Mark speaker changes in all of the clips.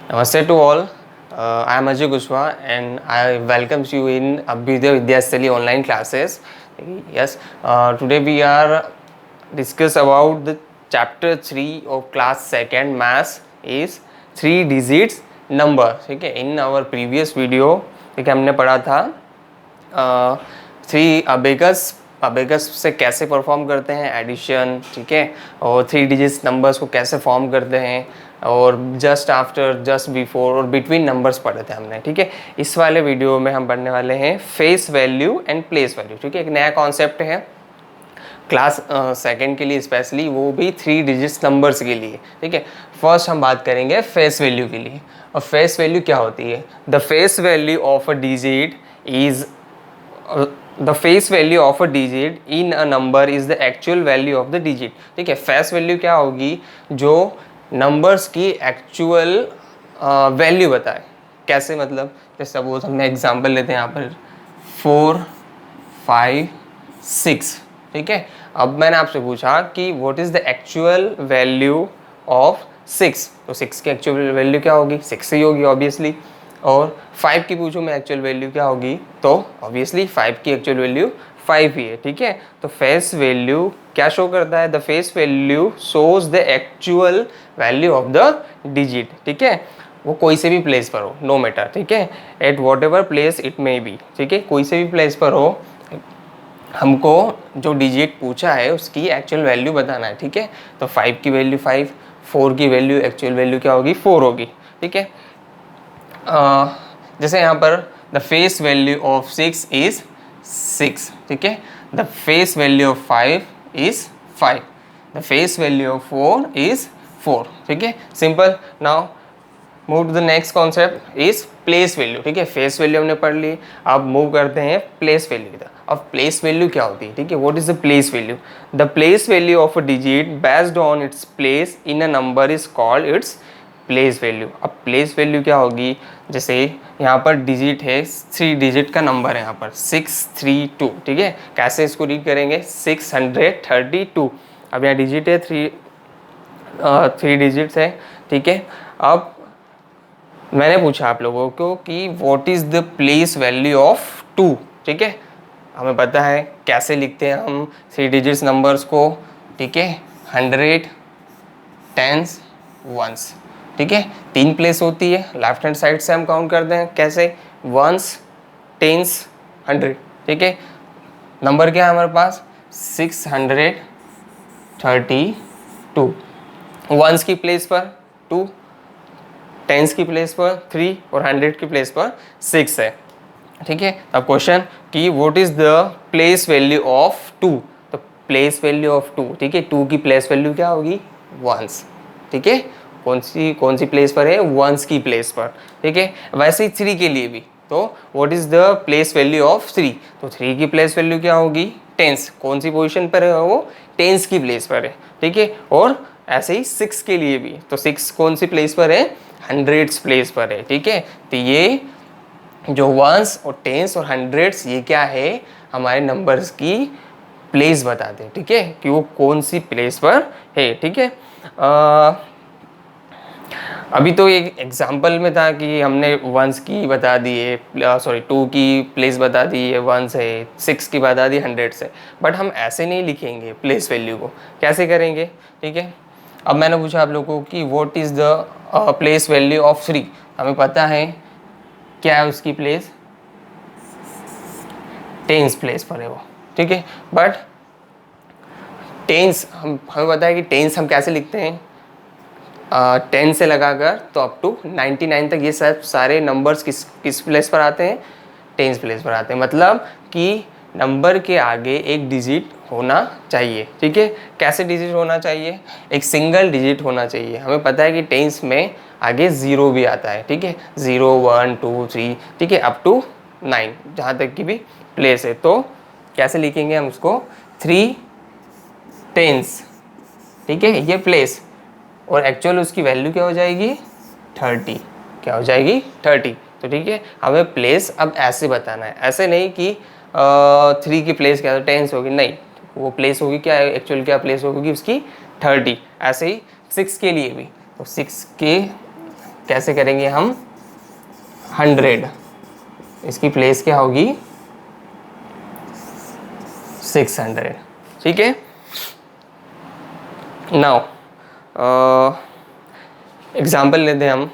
Speaker 1: Namaste to all. I am Ajay Kushwaha and I welcome you in Abhyuday Vidyastali online classes. Yes, today we are discuss about the chapter 3 of class 2nd maths is 3 digits number. ठीक है, in our previous video ठीक है हमने पढ़ा था three अबेगस से कैसे perform करते हैं एडिशन, ठीक है, और 3 डिजिट्स नंबर्स को कैसे फॉर्म करते हैं, और जस्ट आफ्टर, जस्ट बिफोर और बिटवीन नंबर्स पढ़े थे हमने। ठीक है, इस वाले वीडियो में हम पढ़ने वाले हैं face value and place value. ठीक है, एक नया कॉन्सेप्ट है क्लास 2nd के लिए स्पेशली, वो भी 3 डिजिट्स नंबर्स के लिए। ठीक है, फर्स्ट हम बात करेंगे फेस वैल्यू के लिए। और फेस वैल्यू क्या होती है? The face value of a digit is the face value of a digit in a number is the actual value of the digit. ठीक है, फेस वैल्यू क्या होगी? जो नंबर्स की एक्चुअल वैल्यू बताए। कैसे? मतलब जैसे सपोज हम एग्जांपल लेते हैं यहाँ पर 4, 5, 6। ठीक है, अब मैंने आपसे पूछा कि what is the actual value of 6, तो 6 की एक्चुअल वैल्यू क्या होगी? 6 ही होगी ऑब्वियसली। और 5 की पूछूं मैं एक्चुअल वैल्यू क्या होगी, तो ऑब्वियसली 5 की एक्चुअल वैल्यू 5 ही है। ठीक है, तो फेस वैल्यू क्या शो करता है? The face value shows the actual value of the digit. ठीक है, वो कोई से भी प्लेस पर हो, नो मैटर। ठीक है, at whatever place it may be. ठीक है, कोई से भी प्लेस पर हो, हमको जो डिजिट पूछा है उसकी एक्चुअल वैल्यू बताना है। ठीक है, तो 5 की वैल्यू 5, 4 की वैल्यू एक्चुअल वैल्यू क्या होगी? 4 होगी। ठीक है, जैसे यहाँ पर the face value of 6 is 6। ठीक है, the face value of 5 is 5, the face value of 4 is 4। ठीक है, simple. Now move to the next concept is place value. ठीक है, फेस वैल्यू हमने पढ़ ली, अब मूव करते हैं प्लेस वैल्यू की तरफ। अब प्लेस वैल्यू क्या होती है? ठीक है, what is the place value? The place value of a digit based on its place in a number is called its place value. अब प्लेस वैल्यू क्या होगी? जैसे यहाँ पर डिजिट है, 3 डिजिट का नंबर है यहाँ पर 632। ठीक है, कैसे इसको रीड करेंगे? 632। अब यहाँ डिजिट है 3 डिजिट्स है। ठीक है, अब मैंने पूछा आप लोगों को कि what is the place value of 2। ठीक है, हमें पता है कैसे लिखते हैं हम 3 डिजिट्स नंबर्स को। ठीक है, 100, 10s, 1s। ठीक है, 3 प्लेस होती है, लेफ्ट हैंड साइड से हम काउंट करते हैं। कैसे? 1s, 10s, 100। ठीक है, नंबर क्या है हमारे पास? 632। 1s की प्लेस पर 2, 10s की प्लेस पर 3 और 100 की प्लेस पर 6 है। ठीक है, अब क्वेश्चन कि what is the place value of 2? तो प्लेस वैल्यू ऑफ 2, ठीक है, 2 की प्लेस वैल्यू क्या होगी? 1s। ठीक है, कौन सी प्लेस पर है? 1s की प्लेस पर। ठीक है, वैसे ही 3 के लिए भी, तो what is the place value of 3? तो 3 की प्लेस वैल्यू क्या होगी? 10s। कौन सी पोजीशन पर है वो? 10s की प्लेस पर है। ठीक है, और ऐसे ही 6 के लिए भी, तो 6 कौन सी प्लेस पर है? 100s प्लेस पर है। ठीक है, तो ये जो 1s और 10s और 100s ये क्या है? हमारे नंबर्स की प्लेस बताते हैं। ठीक है, कि वो कौन सी प्लेस पर है। ठीक है, अभी तो एक एग्जांपल में था कि हमने 1s की बता दी है, सॉरी 2 की प्लेस बता दी है, 1s है, 6 की बता दी 100 है। बट हम ऐसे नहीं लिखेंगे प्लेस वैल्यू को। कैसे करेंगे? ठीक है, अब मैंने पूछा आप लोगों को कि what is the place value of 3। हमें पता है क्या है उसकी प्लेस? 10s प्लेस पर है वो। ठीक है, बट 10s हमें पता है कि 10s हम कैसे लिखते हैं? 10 से लगाकर तो अप टू 99 तक ये सब सारे नंबर्स किस प्लेस पर आते हैं? 10s प्लेस पर आते हैं। मतलब कि नंबर के आगे एक डिजिट होना चाहिए। ठीक है, कैसे डिजिट होना चाहिए? एक सिंगल डिजिट होना चाहिए। हमें पता है कि 10s में आगे 0 भी आता है। ठीक है, 0, 1, 2, 3, ठीक है, अप टू 9 जहाँ तक की भी प्लेस है। तो कैसे लिखेंगे हम उसको? 3 10s। ठीक है, ये प्लेस, और एक्चुअल उसकी वैल्यू क्या हो जाएगी? 30। क्या हो जाएगी? 30। तो ठीक है, हमें प्लेस अब ऐसे बताना है, ऐसे नहीं कि 3 की प्लेस क्या? तो 10s होगी, नहीं, वो प्लेस होगी क्या है? एक्चुअल क्या प्लेस होगी उसकी? 30। ऐसे ही 6 के लिए भी, तो 6 के कैसे करेंगे हम, 100, इसकी प्लेस क्या होगी 600, ठीक है। नाउ एग्जाम्पल लेते हैं हम।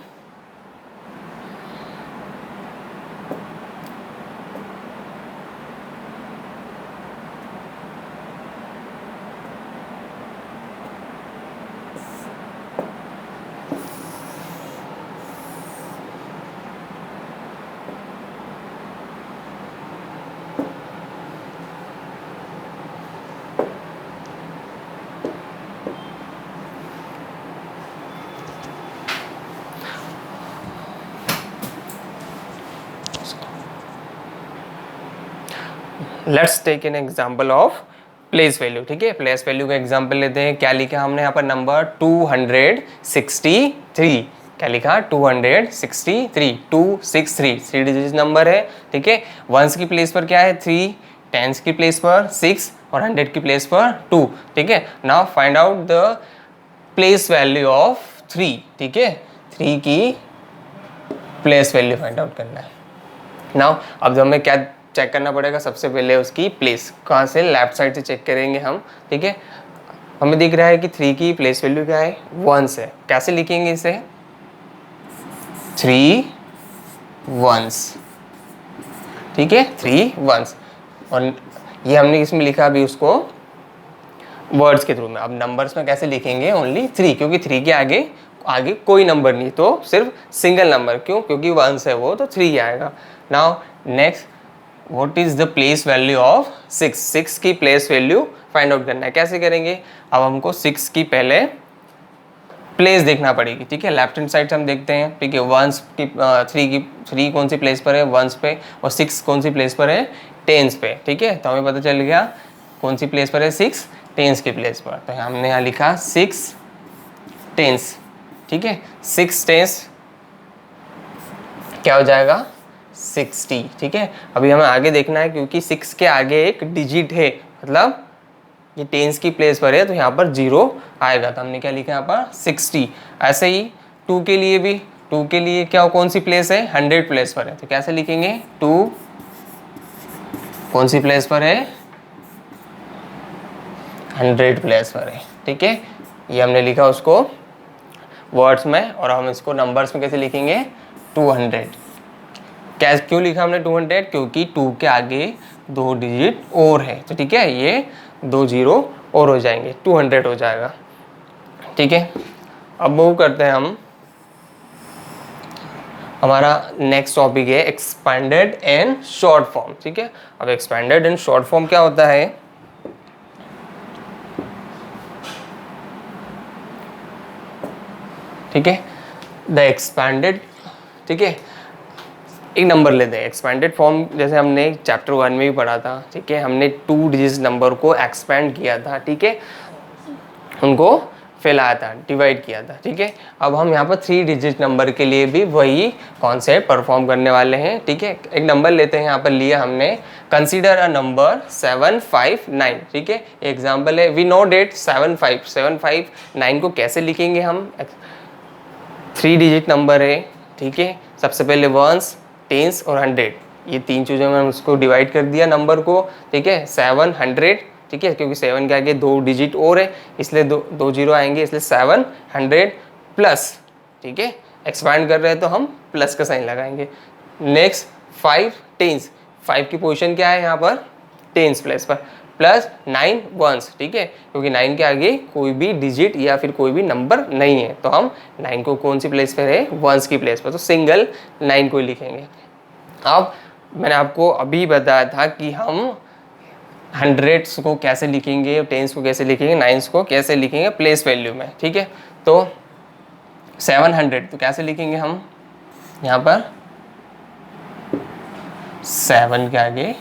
Speaker 1: Let's take an example of place value, ठीक है। प्लेस वैल्यू का एग्जाम्पल लेते हैं। क्या लिखा हमने यहाँ पर, नंबर 263, क्या लिखा 263, 263 3 डिजिट नंबर है, ठीक है। वंस की प्लेस पर क्या है 3, टेंस की प्लेस पर 6 और 100 की प्लेस पर 2, ठीक है। Now find out the place value of 3, ठीक है। 3 की प्लेस वैल्यू फाइंड आउट करना है। नाउ अब हमें क्या चेक करना पड़ेगा, सबसे पहले उसकी प्लेस कहाँ से, लेफ्ट साइड से चेक करेंगे हम, ठीक है। हमें दिख रहा है कि 3 की प्लेस वैल्यू क्या है 1 है। कैसे लिखेंगे इसे, 3 1s, ठीक है, 3 1s। और ये हमने इसमें लिखा अभी उसको वर्ड्स के थ्रू में। अब नंबर्स में कैसे लिखेंगे, ओनली 3, क्योंकि 3 के आगे आगे कोई नंबर नहीं, तो सिर्फ सिंगल नंबर, क्यों, क्योंकि 1 है वो, तो 3 आएगा। Now next, what is the place value of 6, 6 की प्लेस वैल्यू फाइंड आउट करना है। कैसे करेंगे, अब हमको 6 की पहले प्लेस देखना पड़ेगी, ठीक है। लेफ्ट हैंड साइड से हम देखते हैं, ठीक है। 1 की 3 कौन सी प्लेस पर है 1 पे, और 6 कौन सी प्लेस पर है 10 पे, ठीक है। तो हमें पता चल गया कौन सी प्लेस पर है 6 10 की प्लेस पर। तो हमने यहाँ लिखा 6 10, ठीक है। 6 10 क्या हो जाएगा 60, ठीक है। अभी हमें आगे देखना है, क्योंकि 6 के आगे एक डिजिट है, मतलब ये टेंस की प्लेस पर है, तो यहाँ पर 0 आएगा। तो हमने क्या लिखा यहाँ पर 60। ऐसे ही 2 के लिए भी, 2 के लिए क्या कौन सी प्लेस है 100 प्लेस पर है, तो कैसे लिखेंगे 2 कौन सी प्लेस पर है 100 प्लेस पर है, ठीक है। ये हमने लिखा उसको वर्ड्स में, और हम इसको नंबर्स में कैसे लिखेंगे 200। क्यों लिखा हमने 200, क्योंकि 2 के आगे 2 डिजिट और है, तो ठीक है, ये 2 0 और हो जाएंगे, 200 हो जाएगा, ठीक है। अब मूव करते हैं हम, हमारा नेक्स्ट टॉपिक है एक्सपेंडेड एंड शॉर्ट फॉर्म, ठीक है। अब एक्सपेंडेड एंड शॉर्ट फॉर्म क्या होता है, ठीक है। द एक्सपेंडेड, ठीक है, एक नंबर लेते हैं एक्सपेंडेड फॉर्म, जैसे हमने चैप्टर 1 में भी पढ़ा था, ठीक है। हमने 2 डिजिट नंबर को एक्सपेंड किया था, ठीक है, उनको फैलाया था, डिवाइड किया था, ठीक है। अब हम यहाँ पर 3 डिजिट नंबर के लिए भी वही कॉन्सेप्ट परफॉर्म करने वाले हैं, ठीक है। एक नंबर लेते हैं, यहाँ पर लिया हमने, कंसीडर अ नंबर 759, ठीक है। एग्जाम्पल है, वी नो डेट 759 को कैसे लिखेंगे हम, 3 डिजिट नंबर है, ठीक है। सबसे पहले 1s 10s और 100, ये 3 चीज़ों में हम उसको डिवाइड कर दिया नंबर को, ठीक है। 700, ठीक है, क्योंकि 7 के आगे 2 डिजिट और है, इसलिए 2 0 आएंगे, इसलिए 700 प्लस, ठीक है। एक्सपांड कर रहे हैं तो हम प्लस का साइन लगाएंगे। नेक्स्ट 5 10s, 5 की पोजीशन क्या है यहाँ पर 10s प्लेस पर, प्लस 9 1s, ठीक है, क्योंकि 9 के आगे कोई भी डिजिट या फिर कोई भी नंबर नहीं है, तो हम 9 को कौन सी प्लेस पर है 1s की प्लेस पर, तो सिंगल 9 को लिखेंगे। अब मैंने आपको अभी बताया था कि हम 100s को कैसे लिखेंगे, 10s को कैसे लिखेंगे, 9s को कैसे लिखेंगे प्लेस वैल्यू में, ठीक है। तो 700 तो कैसे लिखेंगे हम, यहाँ पर 7 के आगे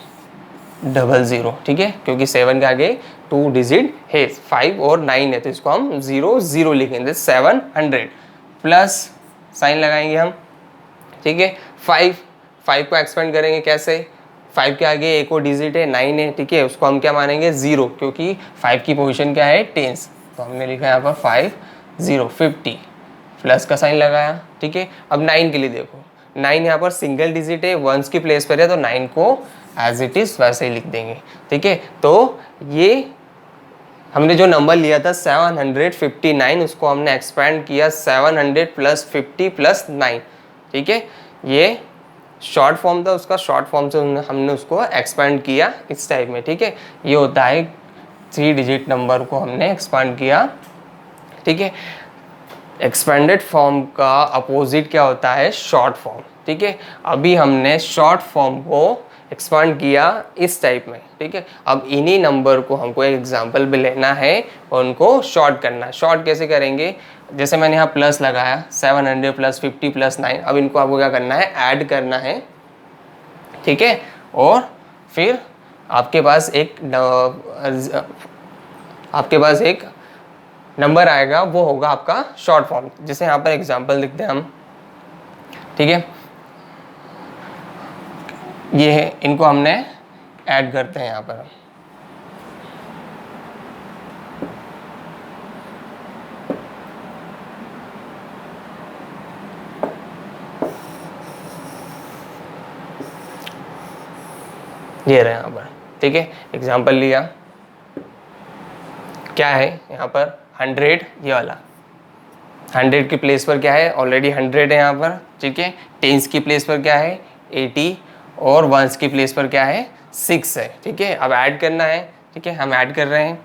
Speaker 1: 00, ठीक है, क्योंकि 7 के आगे 2 डिजिट है, 5 और 9 है, तो इसको हम 0 0 लिखेंगे, 700 प्लस साइन लगाएंगे हम, ठीक है। 5 को एक्सपेंड करेंगे कैसे, 5 के आगे एक और डिजिट है 9 है, ठीक है, उसको हम क्या मानेंगे 0, क्योंकि 5 की पोजीशन क्या है 10s, तो हमने लिखा है यहाँ पर 5 0 50 प्लस का साइन लगाया, ठीक है। अब 9 के लिए देखो, 9 यहाँ पर सिंगल डिजिट है, वंस की प्लेस पर है, तो 9 को एज इट इज़ वैसे ही लिख देंगे, ठीक है। तो ये हमने जो नंबर लिया था 759, उसको हमने एक्सपेंड किया 700 प्लस 50 प्लस 9, ठीक है। ये शॉर्ट फॉर्म था उसका, शॉर्ट फॉर्म से हमने उसको एक्सपेंड किया इस टाइप में, ठीक है। ये होता है 3 डिजिट नंबर को हमने एक्सपेंड किया, ठीक है। एक्सपेंडेड फॉर्म का अपोजिट क्या होता है? शॉर्ट फॉर्म, ठीक है। अभी हमने शॉर्ट फॉर्म को एक्सपांड किया इस टाइप में, ठीक है। अब इन्हीं नंबर को हमको एक एग्जांपल भी लेना है और उनको शॉर्ट करना है। शॉर्ट कैसे करेंगे? जैसे मैंने यहाँ प्लस लगाया 700 प्लस 50 प्लस 9, अब इनको आपको क्या करना है? ऐड करना है, ठीक है। और फिर आपके पास एक नंबर आएगा, वो होगा आपका शॉर्ट फॉर्म। जैसे यहाँ पर एग्जांपल लिखते हैं हम, ठीक है। ये है, इनको हमने ऐड करते हैं यहाँ पर। ये रहे यहाँ पर, ठीक है। एग्जांपल लिया, क्या है यहाँ पर? 100, ये वाला 100 की प्लेस पर क्या है? ऑलरेडी 100 है यहाँ पर, ठीक है। टेंस की प्लेस पर क्या है? 80, और वंस की प्लेस पर क्या है? 6 है, ठीक है। अब ऐड करना है, ठीक है। हम ऐड कर रहे हैं,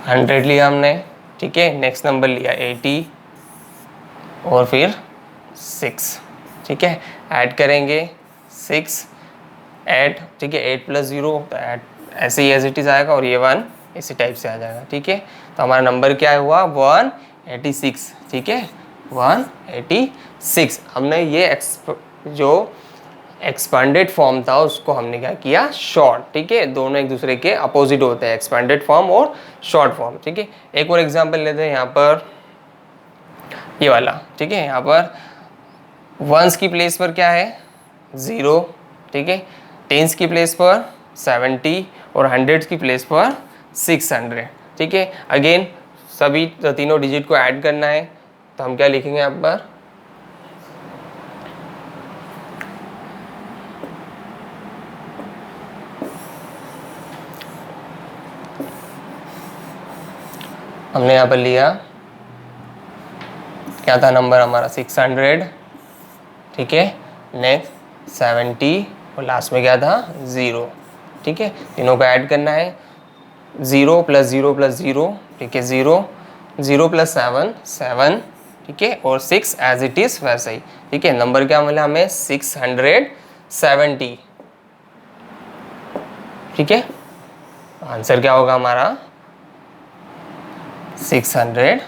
Speaker 1: हंड्रेड लिया हमने, ठीक है। नेक्स्ट नंबर लिया 80 और फिर 6, ठीक है। ऐड करेंगे 6 ऐड, ठीक है। 8 प्लस 0 तो ऐड ऐसे ही एज इट इज़ आएगा, और ये 1 इसी टाइप से आ जाएगा, ठीक है। तो हमारा नंबर क्या हुआ? 186, ठीक है। 186। हमने ये जो एक्सपेंडेड फॉर्म था उसको हमने क्या किया? शॉर्ट, ठीक है। दोनों एक दूसरे के अपोजिट होते हैं, एक्सपेंडेड फॉर्म और शॉर्ट फॉर्म, ठीक है। एक और एग्जांपल लेते हैं यहाँ पर, ये वाला, ठीक है। यहाँ पर वंस की प्लेस पर क्या है? 0, ठीक है। टेंस की प्लेस पर 70 और हंड्रेड्स की प्लेस पर 600, ठीक है। अगेन सभी तीनों डिजिट को ऐड करना है, तो हम क्या लिखेंगे यहाँ पर? हमने यहाँ पर लिया, क्या था नंबर हमारा? 600, ठीक है। नेक्स्ट 70 और लास्ट में क्या था? 0, ठीक है। तीनों को ऐड करना है, 0 प्लस 0 प्लस 0, ठीक है। 0 0 प्लस 7 7, ठीक है। और 6 एज इट इज़ वैसे ही, ठीक है। नंबर क्या मिला हमें? 670, ठीक है। आंसर क्या होगा हमारा? 670,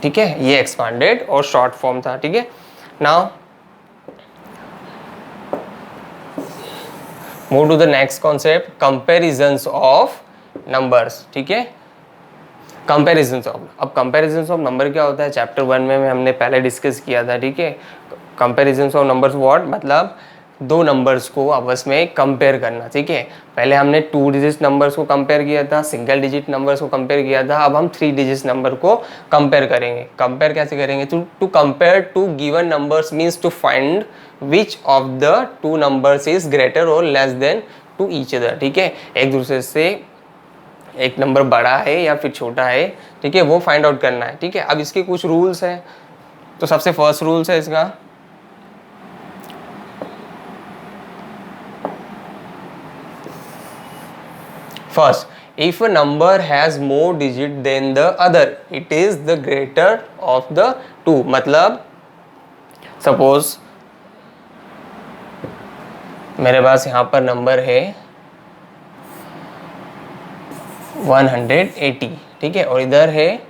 Speaker 1: ठीक है। ये एक्सपांडेड और शॉर्ट फॉर्म था, ठीक है। Now move to the next concept, comparisons of numbers, ठीक है। कंपैरिजंस ऑफ, अब कंपैरिजंस ऑफ नंबर क्या होता है? चैप्टर 1 में हमने पहले डिस्कस किया था, ठीक है। कंपैरिजंस ऑफ नंबर्स व्हाट मतलब? दो नंबर्स को आपस में कंपेयर करना, ठीक है। पहले हमने 2 डिजिट नंबर्स को कंपेयर किया था, सिंगल डिजिट नंबर्स को कंपेयर किया था। अब हम 3 डिजिट नंबर को कंपेयर करेंगे। कंपेयर कैसे करेंगे? To compare two given numbers means to find which of the 2 numbers is greater और less than to each other, ठीक है। एक दूसरे से एक नंबर बड़ा है या फिर छोटा है, ठीक है, वो फाइंड आउट करना है, ठीक है। अब इसके कुछ रूल्स हैं। तो सबसे फर्स्ट रूल्स है इसका, first, if a number has more digit than the other, it is the greater of the two. मतलब suppose मेरे पास यहाँ पर नंबर है 180, ठीक है, और इधर है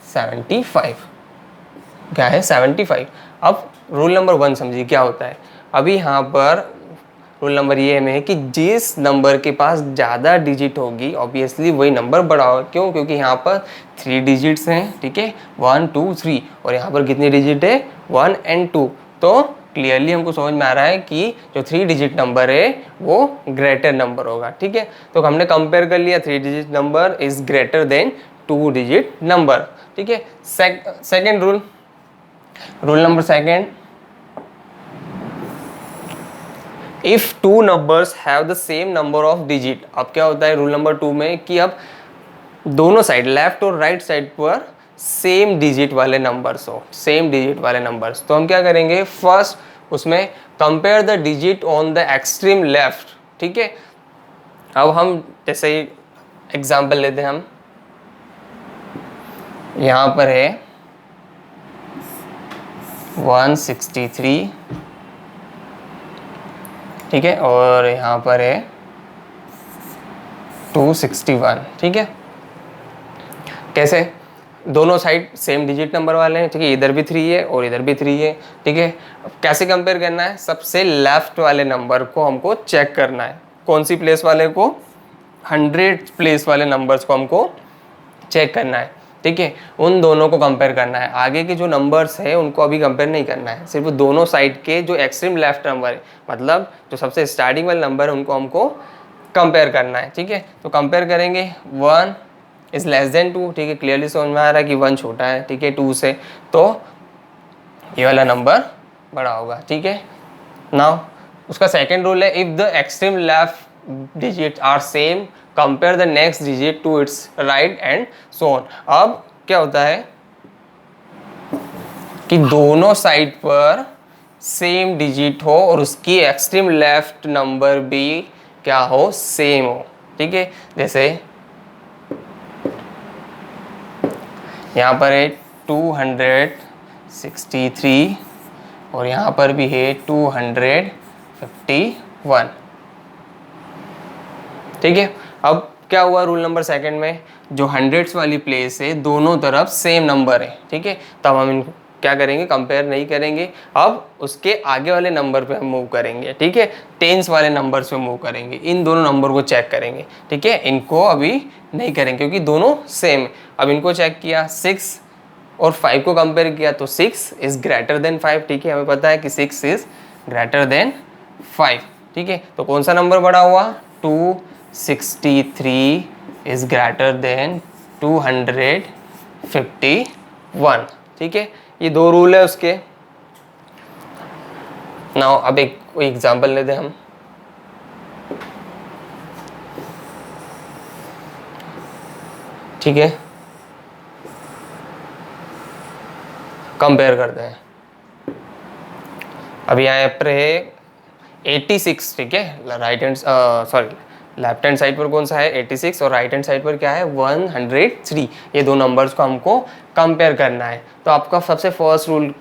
Speaker 1: 75, क्या है? 75। अब रूल नंबर 1 समझिए क्या होता है। अभी यहाँ पर रूल नंबर ये में है कि जिस नंबर के पास ज़्यादा डिजिट होगी ऑब्वियसली वही नंबर बड़ा होगा। क्यों? क्योंकि यहाँ पर 3 डिजिट्स हैं, ठीक है, 1 2 3, और यहाँ पर कितनी डिजिट है? 1 और 2। तो क्लियरली हमको समझ में आ रहा है कि जो 3 डिजिट नंबर है वो ग्रेटर नंबर होगा, ठीक है। तो हमने कंपेयर कर लिया 3 digit number is greater than 2 digit number, ठीक है। Second rule number second, if two numbers have the same number of digit. अब क्या होता है रूल नंबर 2 में कि अब दोनों साइड लेफ्ट और राइट साइड पर सेम डिजिट वाले नंबर्स हो, सेम डिजिट वाले नंबर्स, तो हम क्या करेंगे फर्स्ट उसमें compare the digit on the extreme left, ठीक है। अब हम जैसे एग्जांपल लेते हैं, हम यहाँ पर है 163, ठीक है, और यहाँ पर है 261, ठीक है। कैसे? दोनों साइड सेम डिजिट नंबर वाले हैं, ठीक है, इधर भी 3 है और इधर भी 3 है, ठीक है। अब कैसे कंपेयर करना है? सबसे लेफ्ट वाले नंबर को हमको चेक करना है। कौन सी प्लेस वाले को? 100 प्लेस वाले नंबर्स को हमको चेक करना है, ठीक है। उन दोनों को कंपेयर करना है, आगे के जो नंबर्स है उनको अभी कंपेयर नहीं करना है, सिर्फ दोनों साइड के जो एक्सट्रीम लेफ्ट नंबर है, मतलब जो सबसे स्टार्टिंग वाले नंबर है उनको हमको कंपेयर करना है, ठीक है। तो कंपेयर करेंगे 1 इज लेस देन 2, ठीक है, क्लियरली समझ में आ रहा है कि 1 छोटा है, ठीक है, 2 से, तो ये वाला नंबर बड़ा होगा, ठीक है। नाउ उसका सेकेंड रूल है, if the extreme left digit are same compare the next digit to its right and so on. अब क्या होता है कि दोनों साइड पर सेम डिजिट हो और उसकी एक्सट्रीम लेफ्ट नंबर भी क्या हो? सेम हो, ठीक है। जैसे यहाँ पर है 263 और यहाँ पर भी है 251, ठीक है। अब क्या हुआ रूल नंबर सेकंड में? जो हंड्रेड्स वाली प्लेस है दोनों तरफ सेम नंबर है, ठीक है, तब हम इनको क्या करेंगे? कंपेयर नहीं करेंगे, अब उसके आगे वाले नंबर पे हम मूव करेंगे, ठीक है, टेंस वाले नंबर्स पे मूव करेंगे, इन दोनों नंबर को चेक करेंगे, ठीक है। इनको अभी नहीं करेंगे क्योंकि दोनों सेम। अब इनको चेक किया, 6 और 5 को कंपेयर किया तो 6 इज ग्रेटर देन 5, ठीक है, हमें पता है कि 6 इज ग्रेटर देन 5, ठीक है। तो कौन सा नंबर बड़ा हुआ? 263 इज ग्रेटर देन 251, ठीक है। ये 2 रूल है उसके। नाउ अब एक कोई एग्जांपल लेते हैं हम, ठीक है, कंपेयर करते हैं। अब यहाँ पर है 86, ठीक है, right hand sorry left hand side पर कौन सा है? 86 और राइट हैंड साइड पर क्या है? 103। ये दो नंबर्स को हमको कंपेयर करना है। तो आपका सबसे फर्स्ट रूल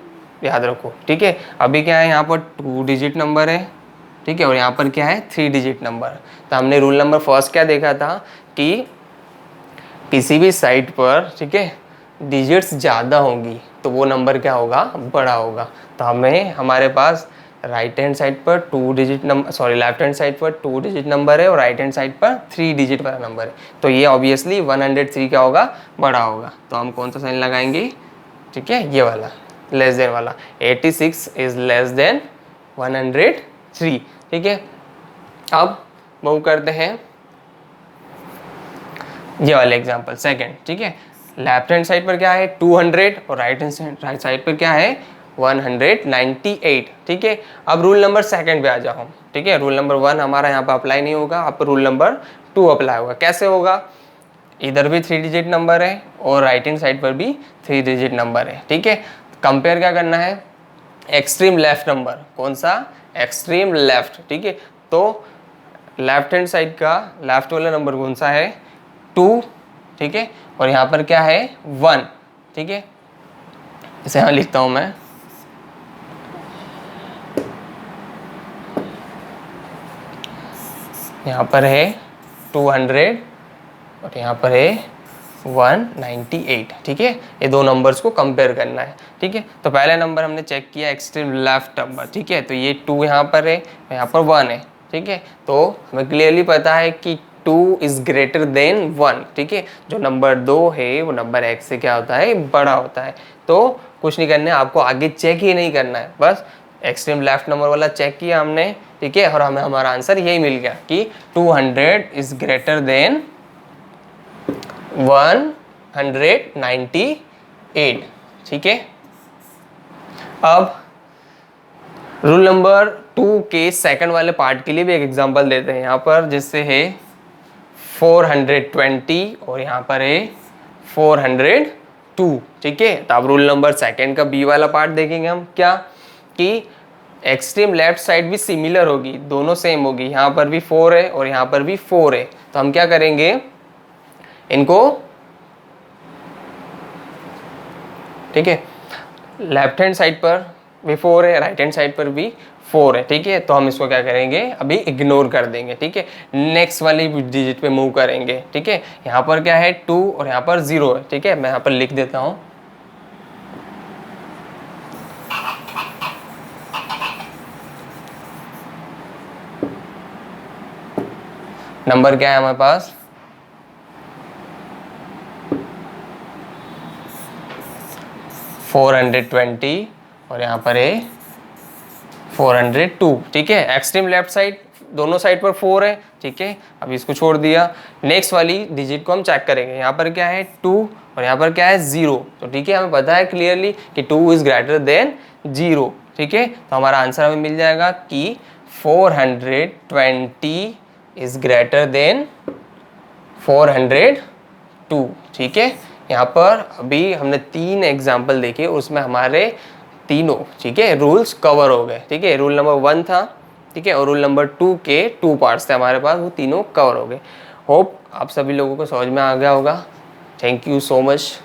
Speaker 1: याद रखो, ठीक है। अभी क्या है? यहाँ पर 2 डिजिट नंबर है, ठीक है, और यहाँ पर क्या है? 3 डिजिट नंबर। तो हमने रूल नंबर फर्स्ट क्या देखा था कि किसी भी साइड पर, ठीक है, डिजिट्स ज़्यादा होंगी तो वो नंबर क्या होगा? बड़ा होगा। तो हमें हमारे पास राइट हैंड साइड पर 2 digit number, sorry left hand side पर 2 डिजिट नंबर है और राइट हैंड साइड पर 3 डिजिट वाला नंबर है। तो ये ऑब्वियसली 103 क्या होगा? बड़ा होगा। तो हम कौन सा साइन लगाएंगे? ठीक है, ये वाला, लेस देन वाला। 86 इज लेस देन 103, ठीक है। अब मूव करते हैं ये वाले एग्जांपल सेकंड, ठीक है। लेफ्ट हैंड साइड पर क्या है? 200 और राइट साइड पर क्या है? 198, ठीक है। अब रूल नंबर सेकंड पे आ जाओ, ठीक है। रूल नंबर 1 हमारा यहाँ पर अप्लाई नहीं होगा, अब रूल नंबर 2 अप्लाई होगा। कैसे होगा? इधर भी 3 डिजिट नंबर है और राइट हैंड साइड पर भी 3 डिजिट नंबर है, ठीक है। कंपेयर क्या करना है? Extreme left number. कौन सा? एक्सट्रीम लेफ्ट, ठीक है। तो लेफ्ट हैंड साइड का लेफ्ट वाला नंबर कौन सा है? 2, ठीक है, और यहाँ पर क्या है? 1, ठीक है। इसे यहाँ लिखता हूँ मैं, यहाँ पर है 200 और यहाँ पर है 198, ठीक है। ये दो नंबर्स को कंपेयर करना है, ठीक है। तो पहले नंबर हमने चेक किया एक्सट्रीम लेफ्ट नंबर, ठीक है। तो ये 2 यहाँ पर है, यहाँ पर 1 है, ठीक है। तो हमें क्लियरली पता है कि 2 इज ग्रेटर देन 1, ठीक है। जो नंबर 2 है वो नंबर x से क्या होता है? बड़ा होता है। तो कुछ नहीं करना है आपको, आगे चेक ही नहीं करना है, बस एक्सट्रीम लेफ्ट नंबर वाला चेक किया हमने, ठीक है, और हमें हमारा आंसर यही मिल गया कि 200 इज ग्रेटर देन 198, ठीक है। अब रूल नंबर 2 के सेकंड वाले पार्ट के लिए भी एक एग्जांपल देते हैं यहाँ पर, जिससे है 420 और यहाँ पर है 402, ठीक है। तो अब रूल नंबर सेकंड का बी वाला पार्ट देखेंगे हम, क्या कि एक्सट्रीम लेफ्ट साइड भी सिमिलर होगी, दोनों सेम होगी, यहाँ पर भी 4 है और यहाँ पर भी 4 है। तो हम क्या करेंगे, इनको, ठीक है, लेफ्ट हैंड साइड पर भी 4 है, राइट हैंड साइड पर भी 4 है, ठीक है। तो हम इसको क्या करेंगे, अभी इग्नोर कर देंगे, ठीक है। नेक्स्ट वाली डिजिट पे मूव करेंगे, ठीक है। यहाँ पर क्या है 2 और यहाँ पर 0 है, ठीक है। मैं यहाँ पर लिख देता हूँ, नंबर क्या है हमारे पास 420 और यहाँ पर है 402, ठीक है। एक्सट्रीम लेफ्ट साइड दोनों साइड पर 4 है, ठीक है। अब इसको छोड़ दिया, नेक्स्ट वाली डिजिट को हम चेक करेंगे। यहाँ पर क्या है 2 और यहाँ पर क्या है 0, तो ठीक है, हमें पता है क्लियरली कि 2 इज ग्रेटर देन 0, ठीक है। तो हमारा आंसर हमें मिल जाएगा कि 420 इज ग्रेटर देन 402, ठीक है। यहाँ पर अभी हमने 3 एग्जाम्पल देखे, उसमें हमारे तीनों, ठीक है, रूल्स कवर हो गए, ठीक है। रूल नंबर 1 था, ठीक है, और रूल नंबर 2 के 2 पार्ट्स थे हमारे पास, वो तीनों कवर हो गए। होप आप सभी लोगों को समझ में आ गया होगा। Thank you so much.